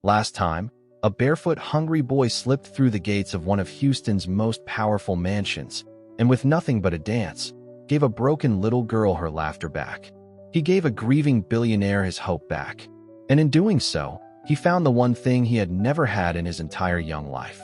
Last time, a barefoot, hungry boy slipped through the gates of one of Houston's most powerful mansions, and with nothing but a dance, gave a broken little girl her laughter back. He gave a grieving billionaire his hope back. And in doing so, he found the one thing he had never had in his entire young life.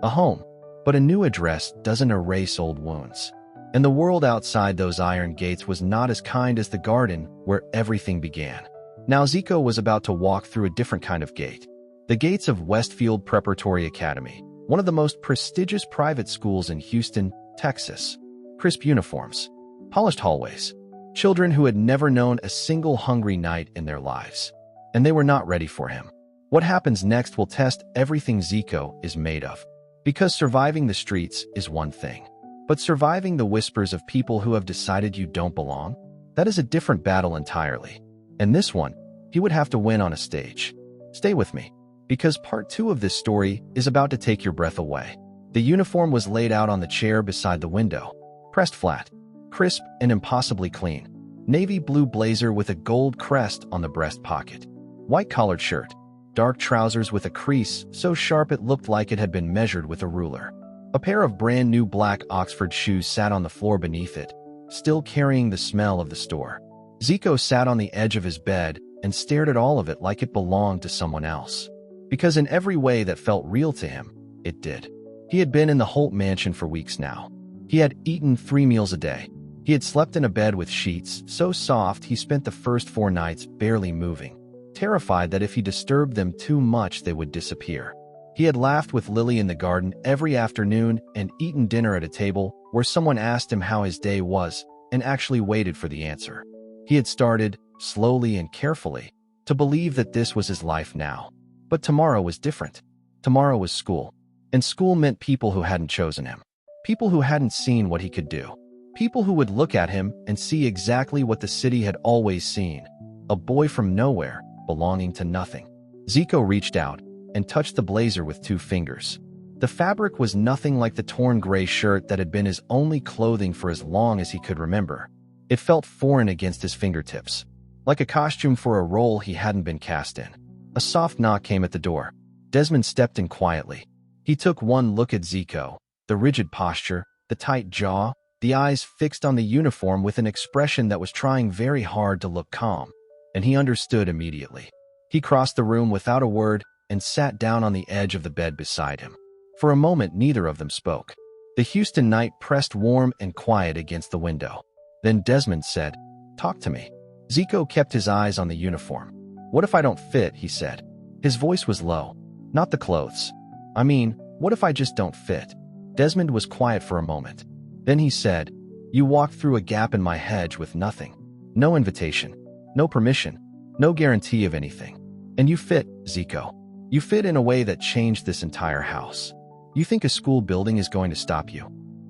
A home. But a new address doesn't erase old wounds. And the world outside those iron gates was not as kind as the garden where everything began. Now Zico was about to walk through a different kind of gate. The gates of Westfield Preparatory Academy, one of the most prestigious private schools in Houston, Texas. Crisp uniforms, polished hallways, children who had never known a single hungry night in their lives. And they were not ready for him. What happens next will test everything Zico is made of. Because surviving the streets is one thing, but surviving the whispers of people who have decided you don't belong, that is a different battle entirely. And this one, he would have to win on a stage. Stay with me, because part 2 of this story is about to take your breath away. The uniform was laid out on the chair beside the window, pressed flat, crisp and impossibly clean. Navy blue blazer with a gold crest on the breast pocket. White collared shirt. Dark trousers with a crease so sharp it looked like it had been measured with a ruler. A pair of brand new black Oxford shoes sat on the floor beneath it, still carrying the smell of the store. Zico sat on the edge of his bed and stared at all of it like it belonged to someone else. Because in every way that felt real to him, it did. He had been in the Holt mansion for weeks now. He had eaten 3 meals a day. He had slept in a bed with sheets so soft he spent the first 4 nights barely moving, terrified that if he disturbed them too much they would disappear. He had laughed with Lily in the garden every afternoon and eaten dinner at a table where someone asked him how his day was and actually waited for the answer. He had started, slowly and carefully, to believe that this was his life now. But tomorrow was different. Tomorrow was school. And school meant people who hadn't chosen him. People who hadn't seen what he could do. People who would look at him and see exactly what the city had always seen. A boy from nowhere, belonging to nothing. Zico reached out and touched the blazer with 2 fingers. The fabric was nothing like the torn gray shirt that had been his only clothing for as long as he could remember. It felt foreign against his fingertips, like a costume for a role he hadn't been cast in. A soft knock came at the door. Desmond stepped in quietly. He took one look at Zico, the rigid posture, the tight jaw, the eyes fixed on the uniform with an expression that was trying very hard to look calm, and he understood immediately. He crossed the room without a word and sat down on the edge of the bed beside him. For a moment, neither of them spoke. The Houston night pressed warm and quiet against the window. Then Desmond said, "Talk to me." Zico kept his eyes on the uniform. "What if I don't fit?" he said. His voice was low. "Not the clothes. I mean, what if I just don't fit?" Desmond was quiet for a moment. Then he said, "You walked through a gap in my hedge with nothing. No invitation, no permission, no guarantee of anything. And you fit, Zico. You fit in a way that changed this entire house. You think a school building is going to stop you?"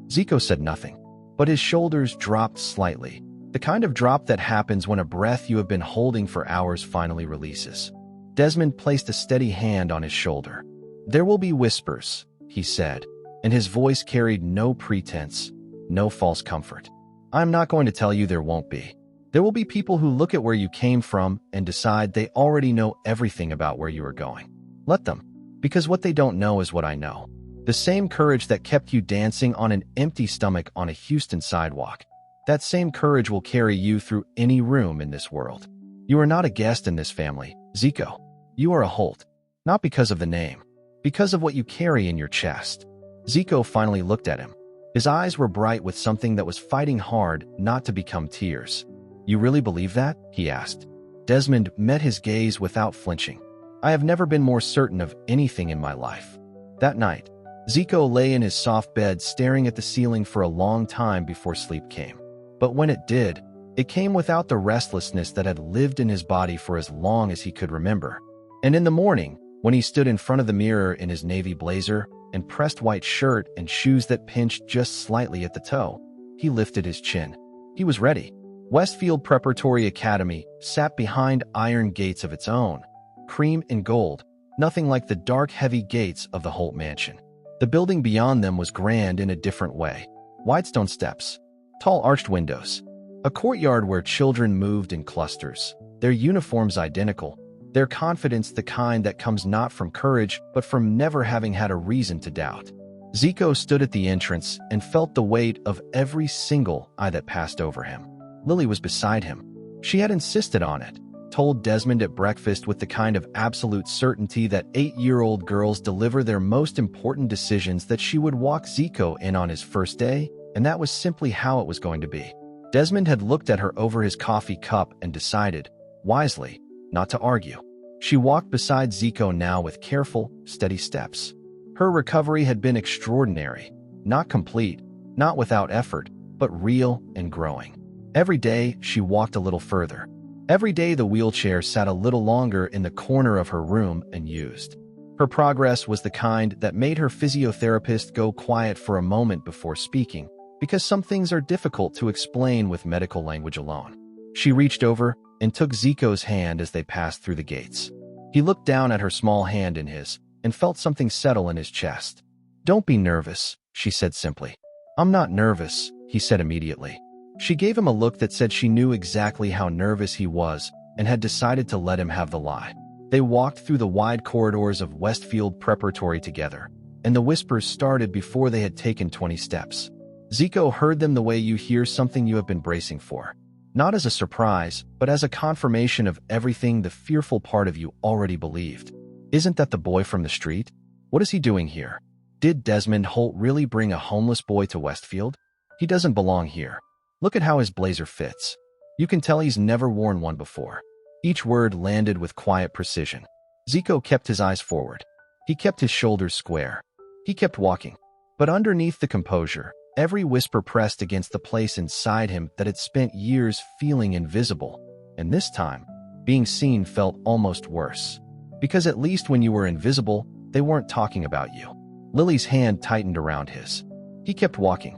Zico said nothing, but his shoulders dropped slightly, the kind of drop that happens when a breath you have been holding for hours finally releases. Desmond placed a steady hand on his shoulder. "There will be whispers," he said, and his voice carried no pretense, no false comfort. "I'm not going to tell you there won't be. There will be people who look at where you came from and decide they already know everything about where you are going. Let them, because what they don't know is what I know. The same courage that kept you dancing on an empty stomach on a Houston sidewalk, that same courage will carry you through any room in this world. You are not a guest in this family, Zico. You are a Holt, not because of the name, because of what you carry in your chest." Zico finally looked at him. His eyes were bright with something that was fighting hard not to become tears. "You really believe that?" he asked. Desmond met his gaze without flinching. "I have never been more certain of anything in my life." That night, Zico lay in his soft bed staring at the ceiling for a long time before sleep came. But when it did, it came without the restlessness that had lived in his body for as long as he could remember. And in the morning, when he stood in front of the mirror in his navy blazer and pressed white shirt and shoes that pinched just slightly at the toe, he lifted his chin. He was ready. Westfield Preparatory Academy sat behind iron gates of its own, cream and gold, nothing like the dark, heavy gates of the Holt mansion. The building beyond them was grand in a different way. Wide stone steps, tall arched windows, a courtyard where children moved in clusters, their uniforms identical, Their confidence the kind that comes not from courage, but from never having had a reason to doubt. Zico stood at the entrance and felt the weight of every single eye that passed over him. Lily was beside him. She had insisted on it, told Desmond at breakfast with the kind of absolute certainty that 8-year-old girls deliver their most important decisions, that she would walk Zico in on his first day, and that was simply how it was going to be. Desmond had looked at her over his coffee cup and decided, wisely, not to argue. She walked beside Zico now with careful, steady steps. Her recovery had been extraordinary, not complete, not without effort, but real and growing. Every day, she walked a little further. Every day, the wheelchair sat a little longer in the corner of her room and used. Her progress was the kind that made her physiotherapist go quiet for a moment before speaking, because some things are difficult to explain with medical language alone. She reached over and took Zico's hand as they passed through the gates. He looked down at her small hand in his and felt something settle in his chest. "Don't be nervous," she said simply. "I'm not nervous," he said immediately. She gave him a look that said she knew exactly how nervous he was and had decided to let him have the lie. They walked through the wide corridors of Westfield Preparatory together, and the whispers started before they had taken 20 steps. Zico heard them the way you hear something you have been bracing for. Not as a surprise, but as a confirmation of everything the fearful part of you already believed. Isn't that the boy from the street? What is he doing here? Did Desmond Holt really bring a homeless boy to Westfield? He doesn't belong here. Look at how his blazer fits. You can tell he's never worn one before. Each word landed with quiet precision. Zico kept his eyes forward. He kept his shoulders square. He kept walking. But underneath the composure, every whisper pressed against the place inside him that had spent years feeling invisible. And this time, being seen felt almost worse. Because at least when you were invisible, they weren't talking about you. Lily's hand tightened around his. He kept walking.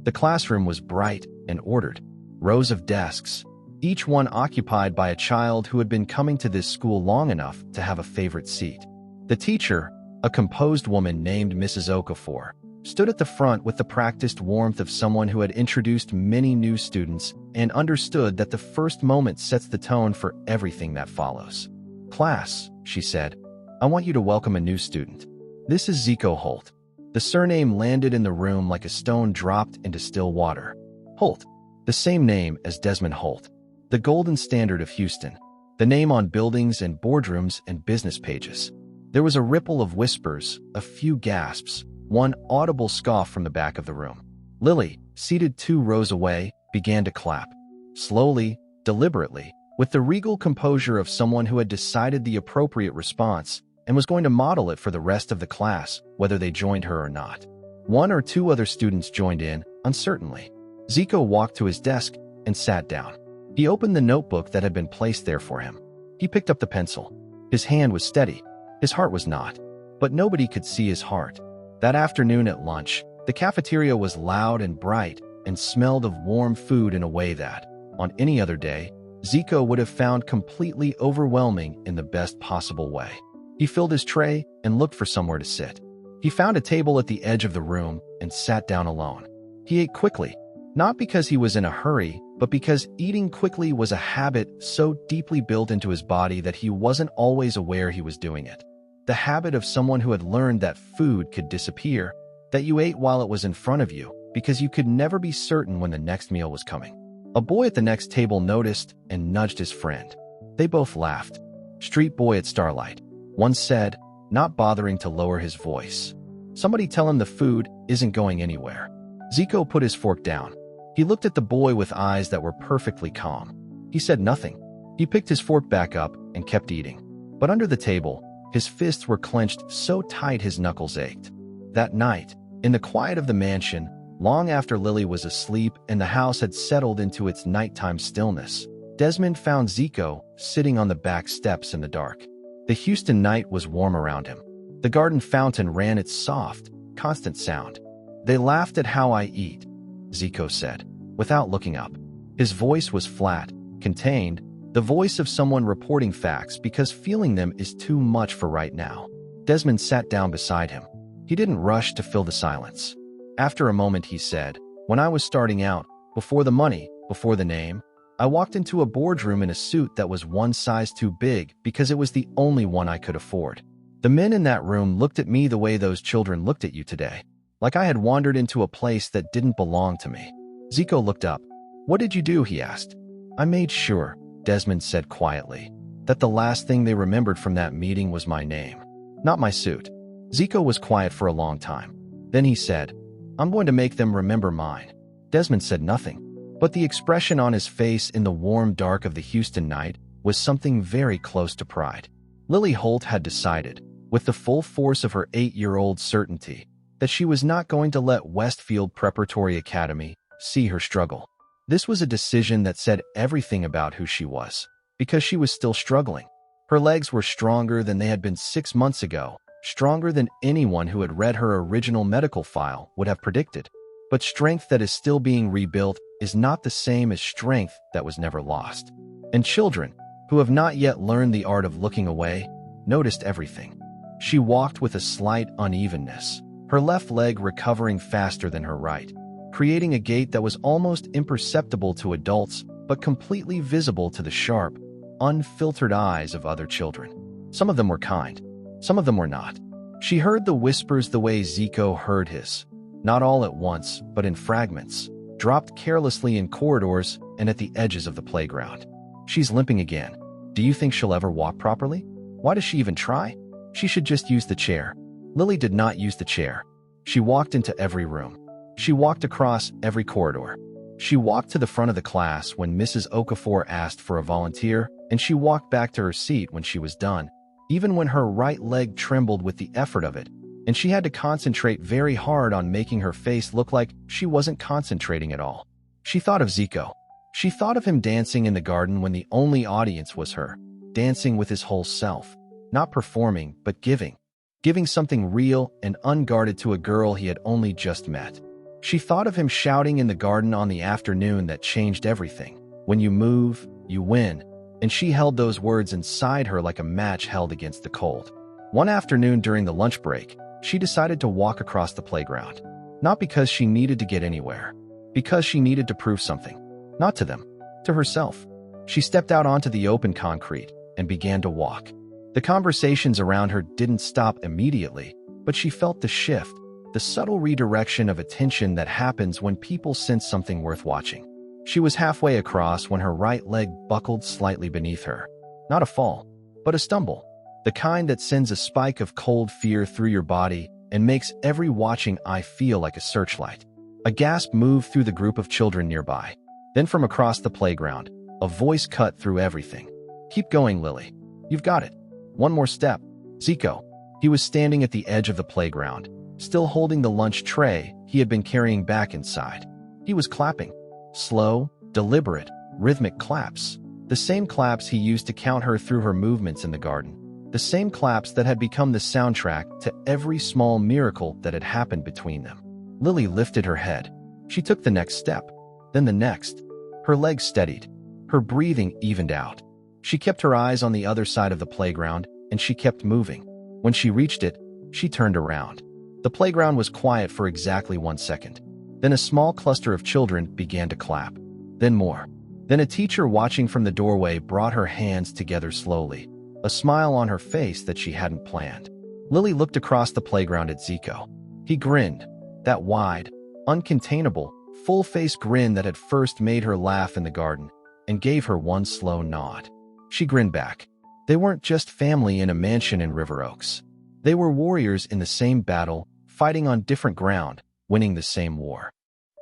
The classroom was bright and ordered. Rows of desks, each one occupied by a child who had been coming to this school long enough to have a favorite seat. The teacher, a composed woman named Mrs. Okafor, stood at the front with the practiced warmth of someone who had introduced many new students and understood that the first moment sets the tone for everything that follows. "Class," she said, "I want you to welcome a new student. This is Zico Holt." The surname landed in the room like a stone dropped into still water. Holt, the same name as Desmond Holt, the golden standard of Houston, the name on buildings and boardrooms and business pages. There was a ripple of whispers, a few gasps, one audible scoff from the back of the room. Lily, seated 2 rows away, began to clap. Slowly, deliberately, with the regal composure of someone who had decided the appropriate response and was going to model it for the rest of the class, whether they joined her or not. 1 or 2 other students joined in, uncertainly. Zico walked to his desk and sat down. He opened the notebook that had been placed there for him. He picked up the pencil. His hand was steady. His heart was not. But nobody could see his heart. That afternoon at lunch, the cafeteria was loud and bright and smelled of warm food in a way that, on any other day, Zico would have found completely overwhelming in the best possible way. He filled his tray and looked for somewhere to sit. He found a table at the edge of the room and sat down alone. He ate quickly, not because he was in a hurry, but because eating quickly was a habit so deeply built into his body that he wasn't always aware he was doing it. The habit of someone who had learned that food could disappear, that you ate while it was in front of you, because you could never be certain when the next meal was coming. A boy at the next table noticed and nudged his friend. They both laughed. "Street boy at Starlight," one said, not bothering to lower his voice. "Somebody tell him the food isn't going anywhere." Zico put his fork down. He looked at the boy with eyes that were perfectly calm. He said nothing. He picked his fork back up and kept eating. But under the table, his fists were clenched so tight his knuckles ached. That night, in the quiet of the mansion, long after Lily was asleep and the house had settled into its nighttime stillness, Desmond found Zico sitting on the back steps in the dark. The Houston night was warm around him. The garden fountain ran its soft, constant sound. "They laughed at how I eat," Zico said, without looking up. His voice was flat, contained, the voice of someone reporting facts because feeling them is too much for right now. Desmond sat down beside him. He didn't rush to fill the silence. After a moment he said, "When I was starting out, before the money, before the name, I walked into a boardroom in a suit that was one size too big because it was the only one I could afford. The men in that room looked at me the way those children looked at you today, like I had wandered into a place that didn't belong to me. Zico looked up. What did you do? He asked. I made sure, Desmond said quietly, that the last thing they remembered from that meeting was my name, not my suit. Zico was quiet for a long time. Then he said, I'm going to make them remember mine. Desmond said nothing, but the expression on his face in the warm dark of the Houston night was something very close to pride. Lily Holt had decided, with the full force of her 8-year-old certainty, that she was not going to let Westfield Preparatory Academy see her struggle. This was a decision that said everything about who she was, because she was still struggling. Her legs were stronger than they had been 6 months ago, stronger than anyone who had read her original medical file would have predicted. But strength that is still being rebuilt is not the same as strength that was never lost. And children, who have not yet learned the art of looking away, noticed everything. She walked with a slight unevenness, her left leg recovering faster than her right, creating a gait that was almost imperceptible to adults but completely visible to the sharp, unfiltered eyes of other children. Some of them were kind, some of them were not. She heard the whispers the way Zico heard his, not all at once, but in fragments, dropped carelessly in corridors and at the edges of the playground. She's limping again. Do you think she'll ever walk properly? Why does she even try? She should just use the chair. Lily did not use the chair. She walked into every room. She walked across every corridor. She walked to the front of the class when Mrs. Okafor asked for a volunteer, and she walked back to her seat when she was done, even when her right leg trembled with the effort of it, and she had to concentrate very hard on making her face look like she wasn't concentrating at all. She thought of Zico. She thought of him dancing in the garden when the only audience was her, dancing with his whole self, not performing, but giving something real and unguarded to a girl he had only just met. She thought of him shouting in the garden on the afternoon that changed everything. When you move, you win. And she held those words inside her like a match held against the cold. One afternoon during the lunch break, she decided to walk across the playground. Not because she needed to get anywhere, because she needed to prove something. Not to them, to herself. She stepped out onto the open concrete and began to walk. The conversations around her didn't stop immediately, but she felt the shift, the subtle redirection of attention that happens when people sense something worth watching. She was halfway across when her right leg buckled slightly beneath her. Not a fall, but a stumble. The kind that sends a spike of cold fear through your body and makes every watching eye feel like a searchlight. A gasp moved through the group of children nearby. Then from across the playground, a voice cut through everything. Keep going, Lily. You've got it. One more step. Zico. He was standing at the edge of the playground, still holding the lunch tray he had been carrying back inside. He was clapping. Slow, deliberate, rhythmic claps. The same claps he used to count her through her movements in the garden. The same claps that had become the soundtrack to every small miracle that had happened between them. Lily lifted her head. She took the next step, then the next. Her legs steadied. Her breathing evened out. She kept her eyes on the other side of the playground, and she kept moving. When she reached it, she turned around. The playground was quiet for exactly 1 second. Then a small cluster of children began to clap. Then more. Then a teacher watching from the doorway brought her hands together slowly, a smile on her face that she hadn't planned. Lily looked across the playground at Zico. He grinned, that wide, uncontainable, full-face grin that had first made her laugh in the garden, and gave her one slow nod. She grinned back. They weren't just family in a mansion in River Oaks. They were warriors in the same battle, fighting on different ground, winning the same war.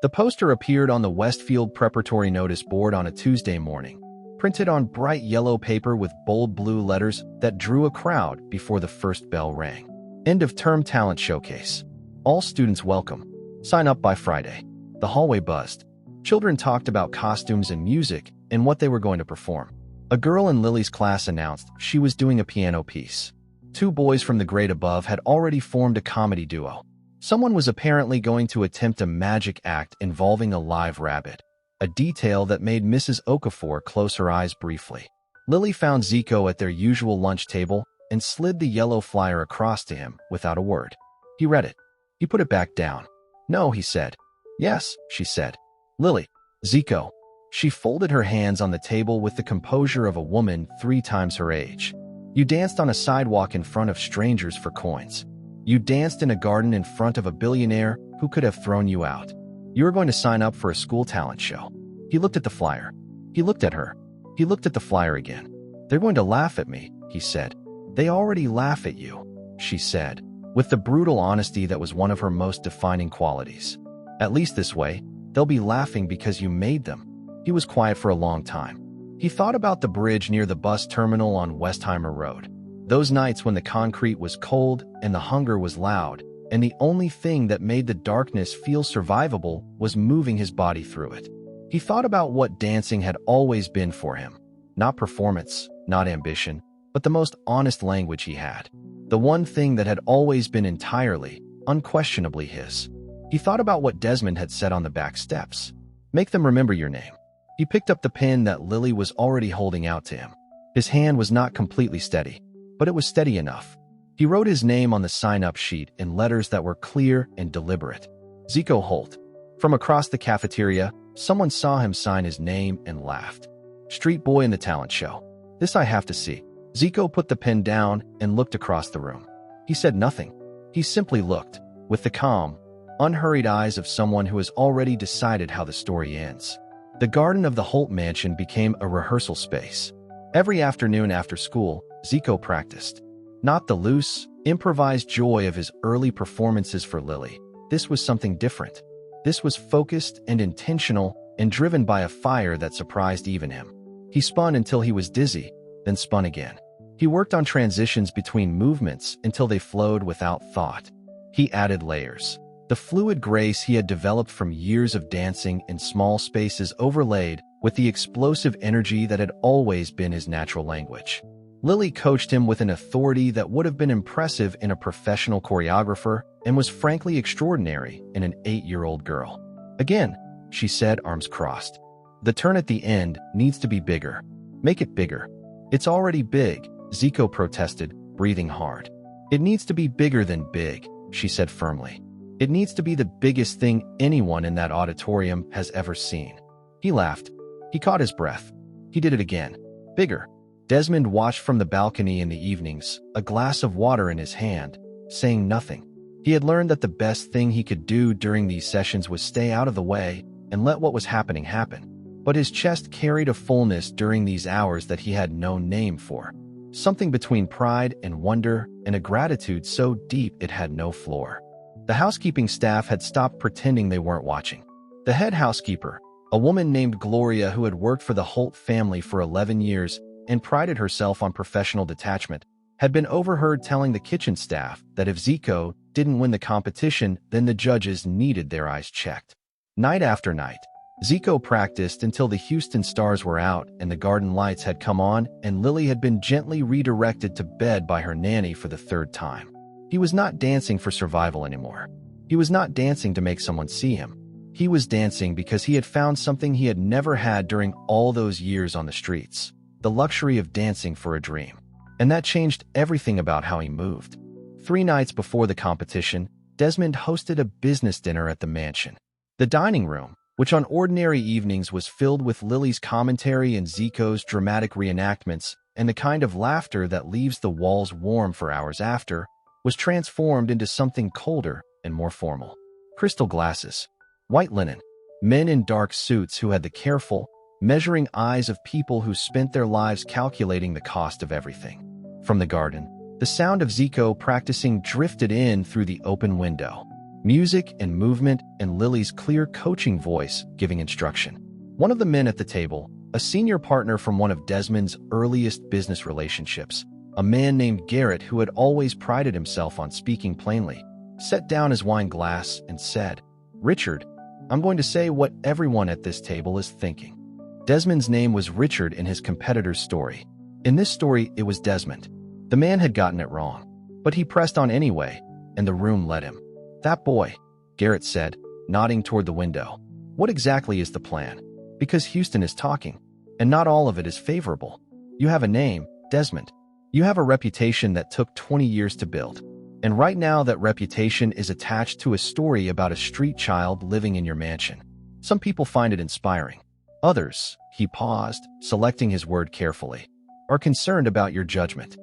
The poster appeared on the Westfield Preparatory notice board on a Tuesday morning, printed on bright yellow paper with bold blue letters that drew a crowd before the first bell rang. End of term talent showcase. All students welcome. Sign up by Friday. The hallway buzzed. Children talked about costumes and music and what they were going to perform. A girl in Lily's class announced she was doing a piano piece. 2 boys from the grade above had already formed a comedy duo. Someone was apparently going to attempt a magic act involving a live rabbit, a detail that made Mrs. Okafor close her eyes briefly. Lily found Zico at their usual lunch table and slid the yellow flyer across to him without a word. He read it. He put it back down. No, he said. Yes, she said. Lily. Zico. She folded her hands on the table with the composure of a woman 3 times her age. You danced on a sidewalk in front of strangers for coins. You danced in a garden in front of a billionaire who could have thrown you out. You were going to sign up for a school talent show. He looked at the flyer. He looked at her. He looked at the flyer again. They're going to laugh at me, he said. They already laugh at you, she said, with the brutal honesty that was one of her most defining qualities. At least this way, they'll be laughing because you made them. He was quiet for a long time. He thought about the bridge near the bus terminal on Westheimer Road. Those nights when the concrete was cold and the hunger was loud, and the only thing that made the darkness feel survivable was moving his body through it. He thought about what dancing had always been for him. Not performance, not ambition, but the most honest language he had. The one thing that had always been entirely, unquestionably his. He thought about what Desmond had said on the back steps. Make them remember your name. He picked up the pen that Lily was already holding out to him. His hand was not completely steady, but it was steady enough. He wrote his name on the sign-up sheet in letters that were clear and deliberate. Zico Holt. From across the cafeteria, someone saw him sign his name and laughed. Street boy in the talent show. This I have to see. Zico put the pen down and looked across the room. He said nothing. He simply looked, with the calm, unhurried eyes of someone who has already decided how the story ends. The garden of the Holt mansion became a rehearsal space. Every afternoon after school, Zico practiced. Not the loose, improvised joy of his early performances for Lily. This was something different. This was focused and intentional and driven by a fire that surprised even him. He spun until he was dizzy, then spun again. He worked on transitions between movements until they flowed without thought. He added layers. The fluid grace he had developed from years of dancing in small spaces overlaid with the explosive energy that had always been his natural language. Lily coached him with an authority that would have been impressive in a professional choreographer and was frankly extraordinary in an 8-year-old girl. Again, she said, arms crossed. The turn at the end needs to be bigger. Make it bigger. It's already big, Zico protested, breathing hard. It needs to be bigger than big, she said firmly. It needs to be the biggest thing anyone in that auditorium has ever seen. He laughed. He caught his breath. He did it again. Bigger. Desmond watched from the balcony in the evenings, a glass of water in his hand, saying nothing. He had learned that the best thing he could do during these sessions was stay out of the way and let what was happening happen. But his chest carried a fullness during these hours that he had no name for. Something between pride and wonder and a gratitude so deep it had no floor. The housekeeping staff had stopped pretending they weren't watching. The head housekeeper, a woman named Gloria who had worked for the Holt family for 11 years and prided herself on professional detachment, had been overheard telling the kitchen staff that if Zico didn't win the competition, then the judges needed their eyes checked. Night after night, Zico practiced until the Houston stars were out and the garden lights had come on and Lily had been gently redirected to bed by her nanny for the 3rd time. He was not dancing for survival anymore. He was not dancing to make someone see him. He was dancing because he had found something he had never had during all those years on the streets, the luxury of dancing for a dream. And that changed everything about how he moved. 3 nights before the competition, Desmond hosted a business dinner at the mansion. The dining room, which on ordinary evenings was filled with Lily's commentary and Zico's dramatic reenactments and the kind of laughter that leaves the walls warm for hours after, was transformed into something colder and more formal. Crystal glasses, white linen, men in dark suits who had the careful, measuring eyes of people who spent their lives calculating the cost of everything. From the garden, the sound of Zico practicing drifted in through the open window. Music and movement and Lily's clear coaching voice giving instruction. One of the men at the table, a senior partner from one of Desmond's earliest business relationships, a man named Garrett who had always prided himself on speaking plainly, set down his wine glass and said, "Richard, I'm going to say what everyone at this table is thinking." Desmond's name was Richard in his competitor's story. In this story, it was Desmond. The man had gotten it wrong, but he pressed on anyway, and the room let him. "That boy," Garrett said, nodding toward the window. "What exactly is the plan? Because Houston is talking, and not all of it is favorable. You have a name, Desmond. You have a reputation that took 20 years to build. And right now that reputation is attached to a story about a street child living in your mansion. Some people find it inspiring. Others, he paused, selecting his word carefully, are concerned about your judgment.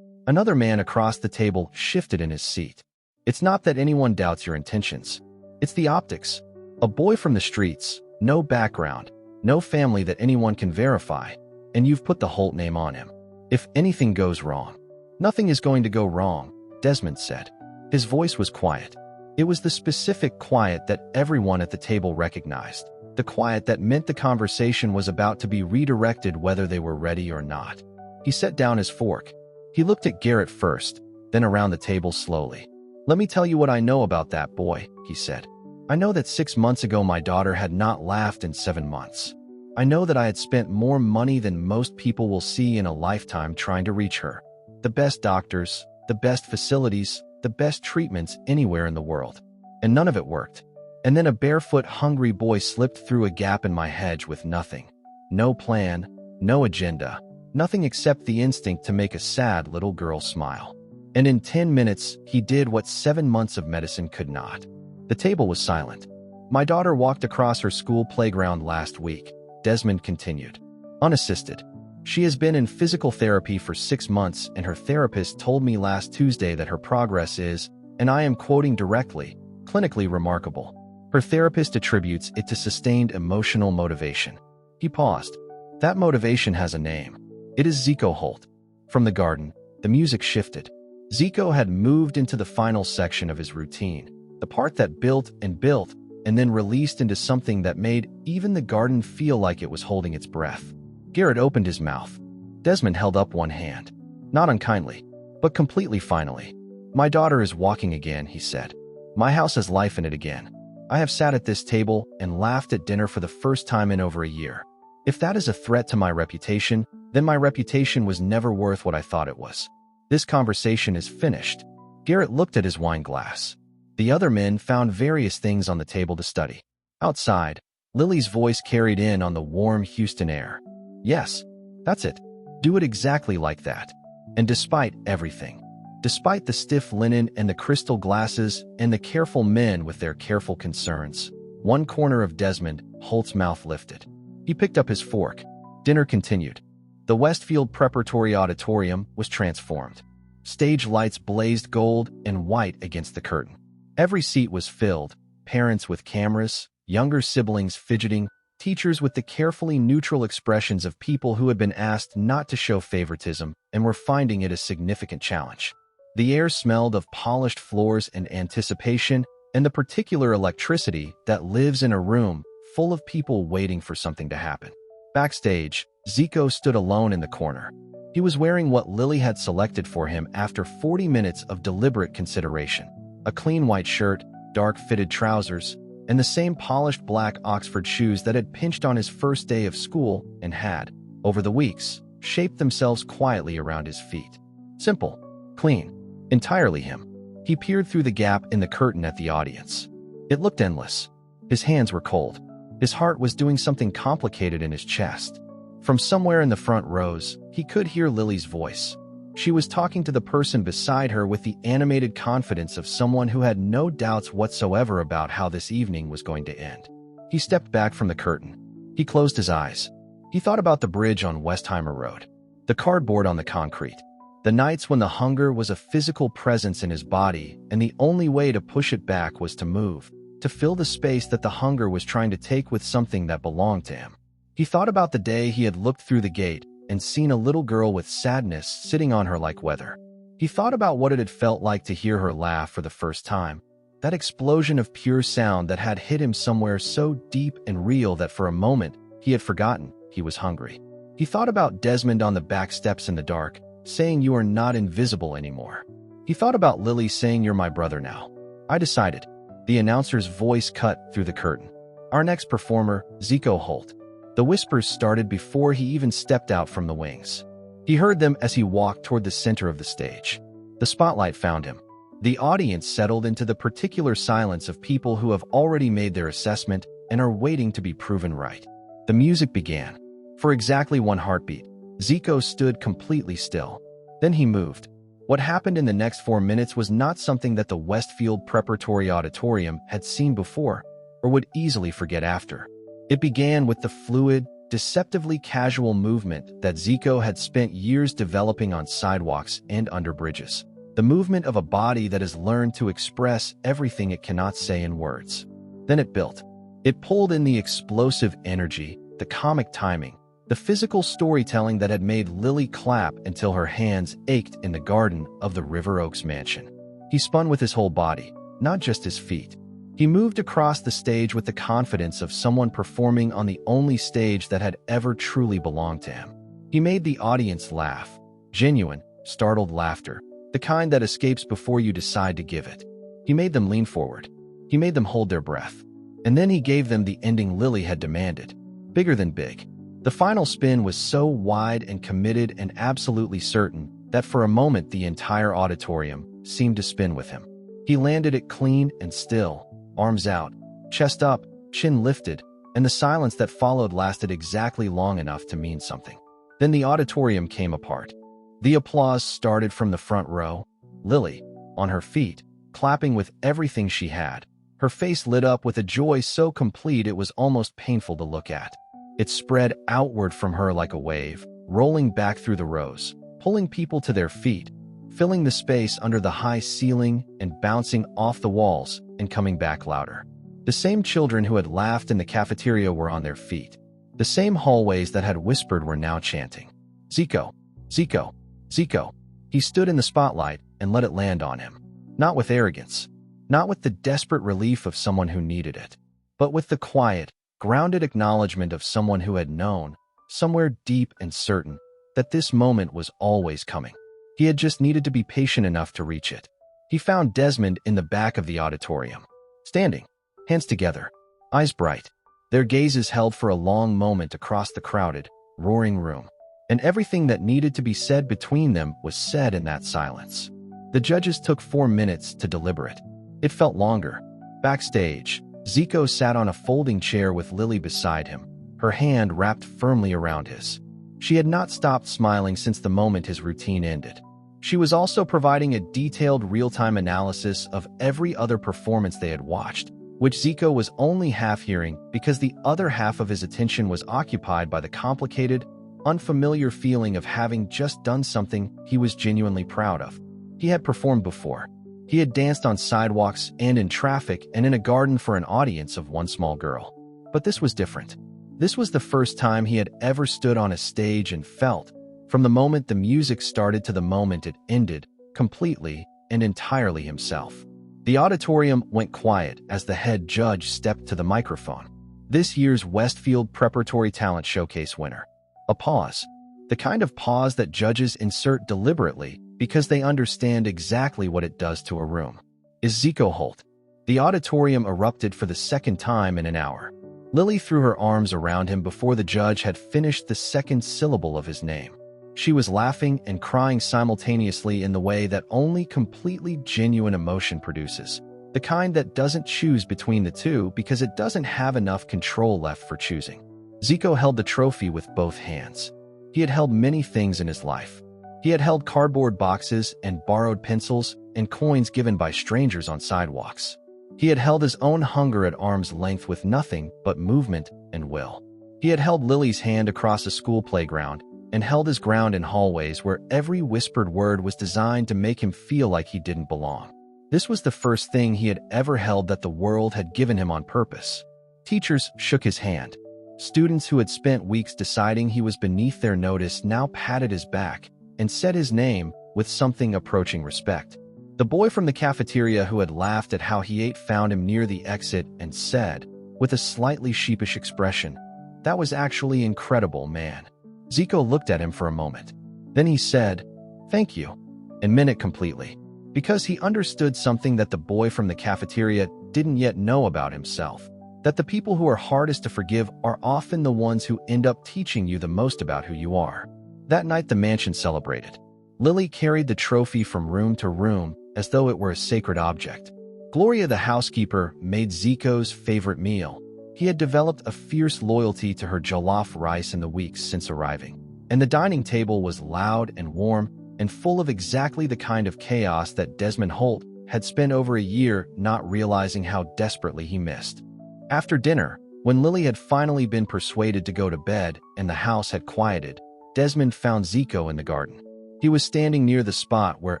Another man across the table shifted in his seat. It's not that anyone doubts your intentions. It's the optics. A boy from the streets, no background, no family that anyone can verify, and you've put the Holt name on him. If anything goes wrong, nothing is going to go wrong, Desmond said. His voice was quiet. It was the specific quiet that everyone at the table recognized, the quiet that meant the conversation was about to be redirected whether they were ready or not. He set down his fork. He looked at Garrett first, then around the table slowly. Let me tell you what I know about that boy, he said. I know that 6 months ago my daughter had not laughed in 7 months. I know that I had spent more money than most people will see in a lifetime trying to reach her. The best doctors, the best facilities, the best treatments anywhere in the world. And none of it worked. And then a barefoot, hungry boy slipped through a gap in my hedge with nothing. No plan, no agenda, nothing except the instinct to make a sad little girl smile. And in 10 minutes, he did what 7 months of medicine could not. The table was silent. My daughter walked across her school playground last week, Desmond continued. Unassisted. She has been in physical therapy for 6 months, and her therapist told me last Tuesday that her progress is, and I am quoting directly, clinically remarkable. Her therapist attributes it to sustained emotional motivation. He paused. That motivation has a name. It is Zico Holt. From the garden, the music shifted. Zico had moved into the final section of his routine, the part that built, and then released into something that made even the garden feel like it was holding its breath. Garrett opened his mouth. Desmond held up one hand. Not unkindly, but completely finally. My daughter is walking again, he said. My house has life in it again. I have sat at this table and laughed at dinner for the first time in over a year. If that is a threat to my reputation, then my reputation was never worth what I thought it was. This conversation is finished. Garrett looked at his wine glass. The other men found various things on the table to study. Outside, Lily's voice carried in on the warm Houston air. Yes, that's it. Do it exactly like that. And despite everything, despite the stiff linen and the crystal glasses and the careful men with their careful concerns, one corner of Desmond Holt's mouth lifted. He picked up his fork. Dinner continued. The Westfield Preparatory Auditorium was transformed. Stage lights blazed gold and white against the curtain. Every seat was filled, parents with cameras, younger siblings fidgeting, teachers with the carefully neutral expressions of people who had been asked not to show favoritism and were finding it a significant challenge. The air smelled of polished floors and anticipation and the particular electricity that lives in a room full of people waiting for something to happen. Backstage, Zico stood alone in the corner. He was wearing what Lily had selected for him after 40 minutes of deliberate consideration. A clean white shirt, dark fitted trousers, and the same polished black Oxford shoes that had pinched on his first day of school and had, over the weeks, shaped themselves quietly around his feet. Simple, clean, entirely him. He peered through the gap in the curtain at the audience. It looked endless. His hands were cold. His heart was doing something complicated in his chest. From somewhere in the front rows, he could hear Lily's voice. She was talking to the person beside her with the animated confidence of someone who had no doubts whatsoever about how this evening was going to end. He stepped back from the curtain. He closed his eyes. He thought about the bridge on Westheimer Road, the cardboard on the concrete, the nights when the hunger was a physical presence in his body and the only way to push it back was to move, to fill the space that the hunger was trying to take with something that belonged to him. He thought about the day he had looked through the gate and seen a little girl with sadness sitting on her like weather. He thought about what it had felt like to hear her laugh for the first time, that explosion of pure sound that had hit him somewhere so deep and real that for a moment he had forgotten he was hungry. He thought about Desmond on the back steps in the dark, saying you are not invisible anymore. He thought about Lily saying you're my brother now. I decided. The announcer's voice cut through the curtain. Our next performer, Zico Holt. The whispers started before he even stepped out from the wings. He heard them as he walked toward the center of the stage. The spotlight found him. The audience settled into the particular silence of people who have already made their assessment and are waiting to be proven right. The music began. For exactly one heartbeat, Zico stood completely still. Then he moved. What happened in the next 4 minutes was not something that the Westfield Preparatory Auditorium had seen before or would easily forget after. It began with the fluid, deceptively casual movement that Zico had spent years developing on sidewalks and under bridges. The movement of a body that has learned to express everything it cannot say in words. Then it built. It pulled in the explosive energy, the comic timing, the physical storytelling that had made Lily clap until her hands ached in the garden of the River Oaks mansion. He spun with his whole body, not just his feet. He moved across the stage with the confidence of someone performing on the only stage that had ever truly belonged to him. He made the audience laugh, genuine, startled laughter, the kind that escapes before you decide to give it. He made them lean forward. He made them hold their breath. And then he gave them the ending Lily had demanded, bigger than big. The final spin was so wide and committed and absolutely certain that for a moment the entire auditorium seemed to spin with him. He landed it clean and still, arms out, chest up, chin lifted, and the silence that followed lasted exactly long enough to mean something. Then the auditorium came apart. The applause started from the front row. Lily, on her feet, clapping with everything she had. Her face lit up with a joy so complete it was almost painful to look at. It spread outward from her like a wave, rolling back through the rows, pulling people to their feet, filling the space under the high ceiling and bouncing off the walls and coming back louder. The same children who had laughed in the cafeteria were on their feet. The same hallways that had whispered were now chanting, "Zico, Zico, Zico." He stood in the spotlight and let it land on him. Not with arrogance, not with the desperate relief of someone who needed it, but with the quiet, grounded acknowledgement of someone who had known, somewhere deep and certain, that this moment was always coming. He had just needed to be patient enough to reach it. He found Desmond in the back of the auditorium, standing, hands together, eyes bright, their gazes held for a long moment across the crowded, roaring room. And everything that needed to be said between them was said in that silence. The judges took 4 minutes to deliberate. It felt longer. Backstage, Zico sat on a folding chair with Lily beside him, her hand wrapped firmly around his. She had not stopped smiling since the moment his routine ended. She was also providing a detailed real-time analysis of every other performance they had watched, which Zico was only half hearing because the other half of his attention was occupied by the complicated, unfamiliar feeling of having just done something he was genuinely proud of. He had performed before. He had danced on sidewalks and in traffic and in a garden for an audience of one small girl. But this was different. This was the first time he had ever stood on a stage and felt, from the moment the music started to the moment it ended, completely and entirely himself. The auditorium went quiet as the head judge stepped to the microphone. This year's Westfield Preparatory Talent Showcase winner. A pause. The kind of pause that judges insert deliberately because they understand exactly what it does to a room. Is Zico Holt. The auditorium erupted for the second time in an hour. Lily threw her arms around him before the judge had finished the second syllable of his name. She was laughing and crying simultaneously in the way that only completely genuine emotion produces. The kind that doesn't choose between the two because it doesn't have enough control left for choosing. Zico held the trophy with both hands. He had held many things in his life. He had held cardboard boxes and borrowed pencils and coins given by strangers on sidewalks. He had held his own hunger at arm's length with nothing but movement and will. He had held Lily's hand across a school playground and held his ground in hallways where every whispered word was designed to make him feel like he didn't belong. This was the first thing he had ever held that the world had given him on purpose. Teachers shook his hand. Students who had spent weeks deciding he was beneath their notice now patted his back and said his name with something approaching respect. The boy from the cafeteria who had laughed at how he ate found him near the exit and said, with a slightly sheepish expression, "That was actually incredible, man." Zico looked at him for a moment. Then he said, "Thank you," and meant it completely, because he understood something that the boy from the cafeteria didn't yet know about himself, that the people who are hardest to forgive are often the ones who end up teaching you the most about who you are. That night the mansion celebrated. Lily carried the trophy from room to room as though it were a sacred object. Gloria the housekeeper made Zico's favorite meal. He had developed a fierce loyalty to her jollof rice in the weeks since arriving. And the dining table was loud and warm and full of exactly the kind of chaos that Desmond Holt had spent over a year not realizing how desperately he missed. After dinner, When Lily had finally been persuaded to go to bed and the house had quieted, Desmond found Zico in the garden. He was standing near the spot where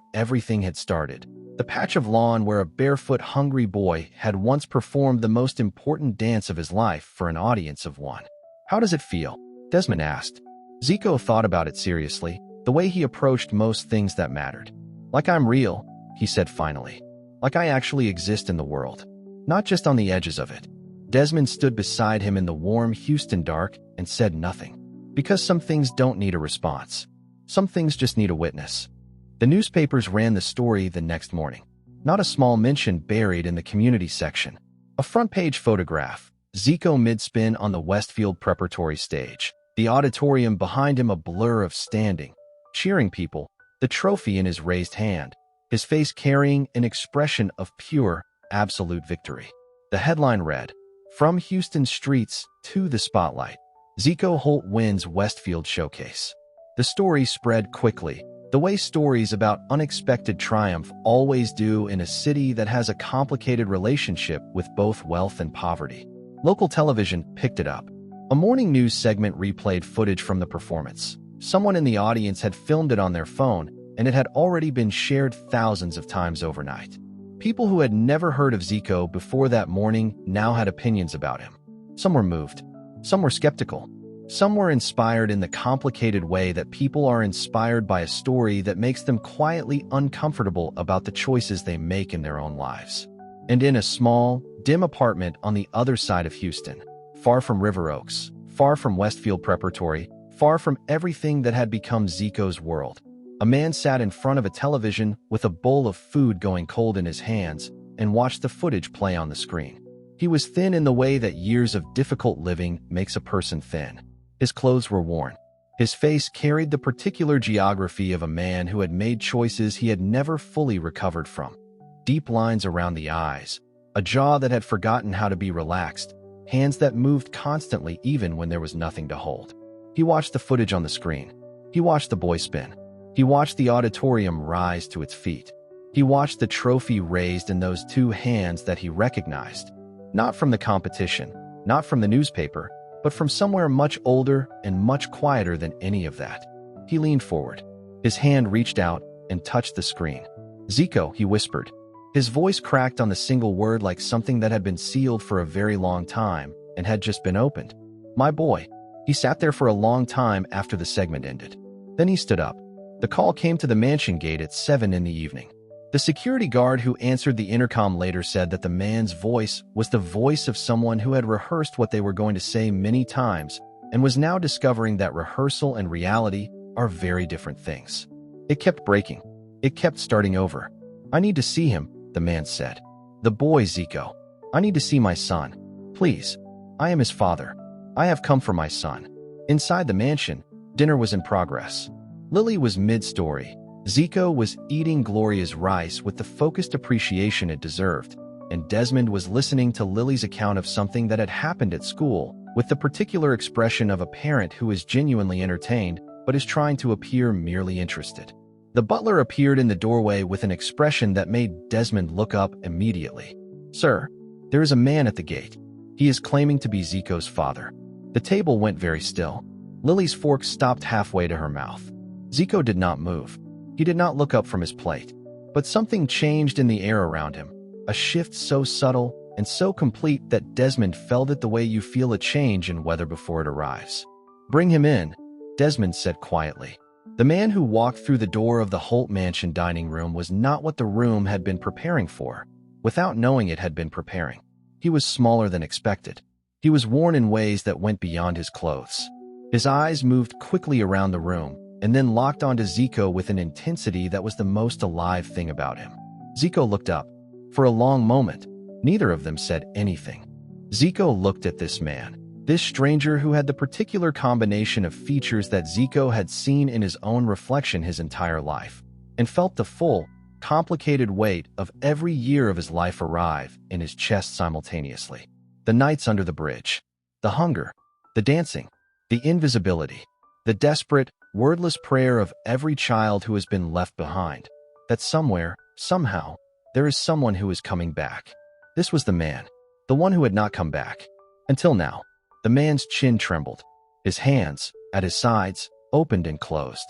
everything had started, the patch of lawn where a barefoot, hungry boy had once performed the most important dance of his life for an audience of one. "How does it feel?" Desmond asked. Zico thought about it seriously, the way he approached most things that mattered. "Like I'm real," he said finally. "Like I actually exist in the world, not just on the edges of it." Desmond stood beside him in the warm Houston dark and said nothing. Because some things don't need a response. Some things just need a witness. The newspapers ran the story the next morning. Not a small mention buried in the community section. A front-page photograph, Zico mid-spin on the Westfield Preparatory stage. The auditorium behind him a blur of standing, cheering people, the trophy in his raised hand, his face carrying an expression of pure, absolute victory. The headline read, "From Houston's streets to the spotlight, Zico Holt wins Westfield Showcase." The story spread quickly, the way stories about unexpected triumph always do in a city that has a complicated relationship with both wealth and poverty. Local television picked it up. A morning news segment replayed footage from the performance. Someone in the audience had filmed it on their phone, and it had already been shared thousands of times overnight. People who had never heard of Zico before that morning now had opinions about him. Some were moved. Some were skeptical. Some were inspired in the complicated way that people are inspired by a story that makes them quietly uncomfortable about the choices they make in their own lives. And in a small, dim apartment on the other side of Houston, far from River Oaks, far from Westfield Preparatory, far from everything that had become Zico's world, a man sat in front of a television with a bowl of food going cold in his hands and watched the footage play on the screen. He was thin in the way that years of difficult living makes a person thin. His clothes were worn. His face carried the particular geography of a man who had made choices he had never fully recovered from. Deep lines around the eyes, a jaw that had forgotten how to be relaxed, hands that moved constantly even when there was nothing to hold. He watched the footage on the screen. He watched the boy spin. He watched the auditorium rise to its feet. He watched the trophy raised in those two hands that he recognized, not from the competition, not from the newspaper, but from somewhere much older and much quieter than any of that. He leaned forward. His hand reached out and touched the screen. "Zico," he whispered. His voice cracked on the single word like something that had been sealed for a very long time and had just been opened. "My boy." He sat there for a long time after the segment ended. Then he stood up. The call came to the mansion gate at 7 in the evening. The security guard who answered the intercom later said that the man's voice was the voice of someone who had rehearsed what they were going to say many times and was now discovering that rehearsal and reality are very different things. It kept breaking. It kept starting over. "I need to see him," the man said. "The boy, Zico. I need to see my son. Please. I am his father. I have come for my son." Inside the mansion, dinner was in progress. Lily was mid-story. Zico was eating Gloria's rice with the focused appreciation it deserved, and Desmond was listening to Lily's account of something that had happened at school with the particular expression of a parent who is genuinely entertained but is trying to appear merely interested. The butler appeared in the doorway with an expression that made Desmond look up immediately. "Sir, there is a man at the gate. He is claiming to be Zico's father." The table went very still. Lily's fork stopped halfway to her mouth. Zico did not move. He did not look up from his plate. But something changed in the air around him, a shift so subtle and so complete that Desmond felt it the way you feel a change in weather before it arrives. "Bring him in," Desmond said quietly. The man who walked through the door of the Holt Mansion dining room was not what the room had been preparing for, without knowing it had been preparing. He was smaller than expected. He was worn in ways that went beyond his clothes. His eyes moved quickly around the room, and then locked onto Zico with an intensity that was the most alive thing about him. Zico looked up. For a long moment, neither of them said anything. Zico looked at this man, this stranger who had the particular combination of features that Zico had seen in his own reflection his entire life, and felt the full, complicated weight of every year of his life arrive in his chest simultaneously. The nights under the bridge, the hunger, the dancing, the invisibility, the desperate, wordless prayer of every child who has been left behind, that somewhere, somehow, there is someone who is coming back. This was the man, the one who had not come back. Until now. The man's chin trembled. His hands, at his sides, opened and closed.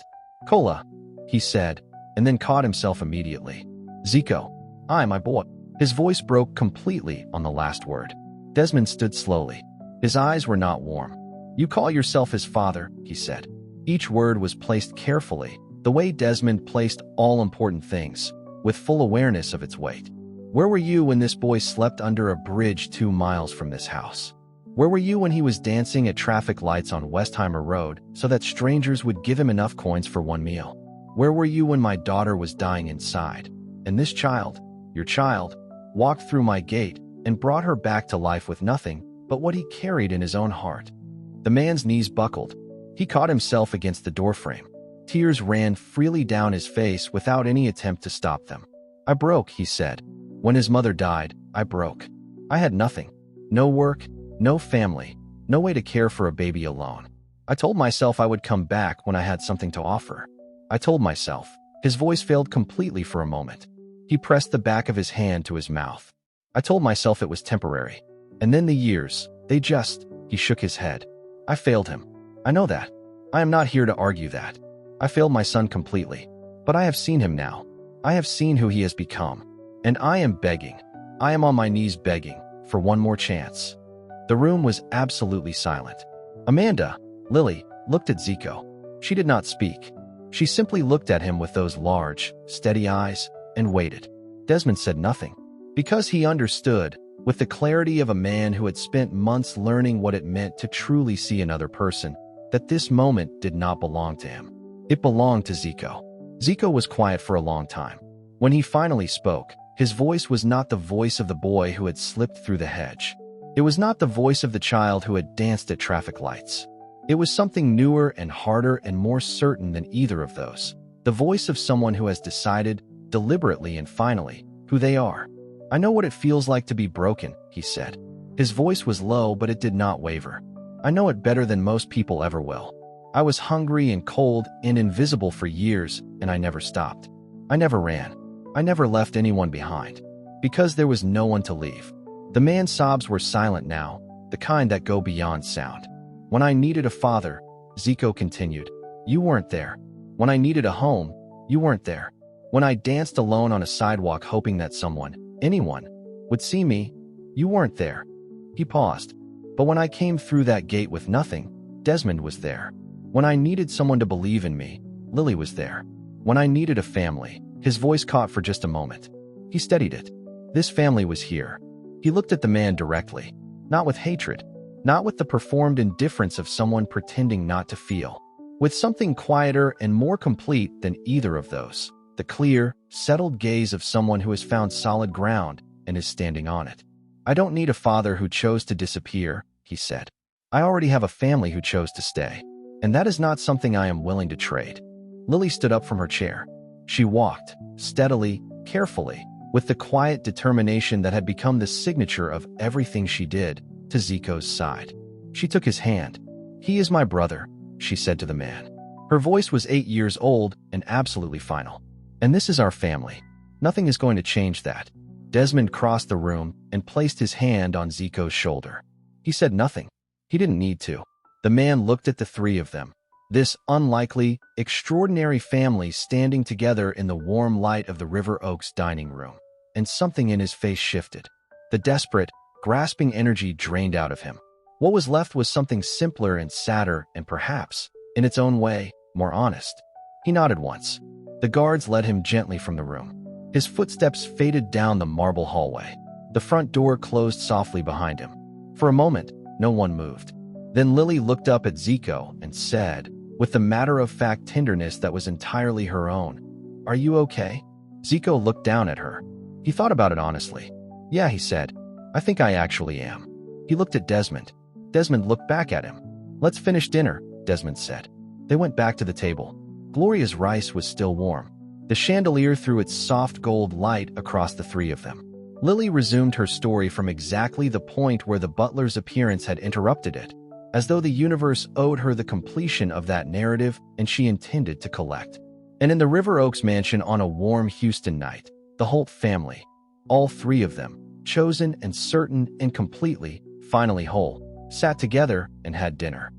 "Cola," he said, and then caught himself immediately. "Zico. Aye, my boy." His voice broke completely on the last word. Desmond stood slowly. His eyes were not warm. "You call yourself his father," he said. Each word was placed carefully, the way Desmond placed all important things, with full awareness of its weight. "Where were you when this boy slept under a bridge 2 miles from this house? Where were you when he was dancing at traffic lights on Westheimer Road so that strangers would give him enough coins for 1 meal? Where were you when my daughter was dying inside, and this child, your child, walked through my gate and brought her back to life with nothing but what he carried in his own heart?" The man's knees buckled. He caught himself against the doorframe. Tears ran freely down his face without any attempt to stop them. "I broke," he said. "When his mother died, I broke. I had nothing. No work, no family, no way to care for a baby alone. I told myself I would come back when I had something to offer. I told myself." His voice failed completely for a moment. He pressed the back of his hand to his mouth. "I told myself it was temporary. And then the years, he shook his head. I failed him. I know that. I am not here to argue that. I failed my son completely. But I have seen him now. I have seen who he has become. And I am begging. I am on my knees begging for one more chance." The room was absolutely silent. Amanda, Lily, looked at Zico. She did not speak. She simply looked at him with those large, steady eyes and waited. Desmond said nothing, because he understood, with the clarity of a man who had spent months learning what it meant to truly see another person, that this moment did not belong to him. It belonged to Zico. Zico was quiet for a long time. When he finally spoke, his voice was not the voice of the boy who had slipped through the hedge. It was not the voice of the child who had danced at traffic lights. It was something newer and harder and more certain than either of those. The voice of someone who has decided, deliberately and finally, who they are. "I know what it feels like to be broken," he said. His voice was low, but it did not waver. "I know it better than most people ever will. I was hungry and cold and invisible for years, and I never stopped. I never ran. I never left anyone behind. Because there was no one to leave." The man's sobs were silent now, the kind that go beyond sound. "When I needed a father," Zico continued, "you weren't there. When I needed a home, you weren't there. When I danced alone on a sidewalk hoping that someone, anyone, would see me, you weren't there." He paused. "But when I came through that gate with nothing, Desmond was there. When I needed someone to believe in me, Lily was there. When I needed a family," his voice caught for just a moment. He steadied it. "This family was here." He looked at the man directly, not with hatred, not with the performed indifference of someone pretending not to feel, with something quieter and more complete than either of those, the clear, settled gaze of someone who has found solid ground and is standing on it. "I don't need a father who chose to disappear," he said. "I already have a family who chose to stay, and that is not something I am willing to trade." Lily stood up from her chair. She walked, steadily, carefully, with the quiet determination that had become the signature of everything she did, to Zico's side. She took his hand. "He is my brother," she said to the man. Her voice was 8 years old and absolutely final. "And this is our family. Nothing is going to change that." Desmond crossed the room and placed his hand on Zico's shoulder. He said nothing. He didn't need to. The man looked at the three of them. This unlikely, extraordinary family standing together in the warm light of the River Oaks dining room. And something in his face shifted. The desperate, grasping energy drained out of him. What was left was something simpler and sadder and perhaps, in its own way, more honest. He nodded once. The guards led him gently from the room. His footsteps faded down the marble hallway. The front door closed softly behind him. For a moment, no one moved. Then Lily looked up at Zico and said, with the matter-of-fact tenderness that was entirely her own, "Are you okay?" Zico looked down at her. He thought about it honestly. "Yeah," he said. "I think I actually am." He looked at Desmond. Desmond looked back at him. "Let's finish dinner," Desmond said. They went back to the table. Gloria's rice was still warm. The chandelier threw its soft gold light across the three of them. Lily resumed her story from exactly the point where the butler's appearance had interrupted it, as though the universe owed her the completion of that narrative and she intended to collect. And in the River Oaks mansion on a warm Houston night, the Holt family, all three of them, chosen and certain and completely, finally whole, sat together, and had dinner.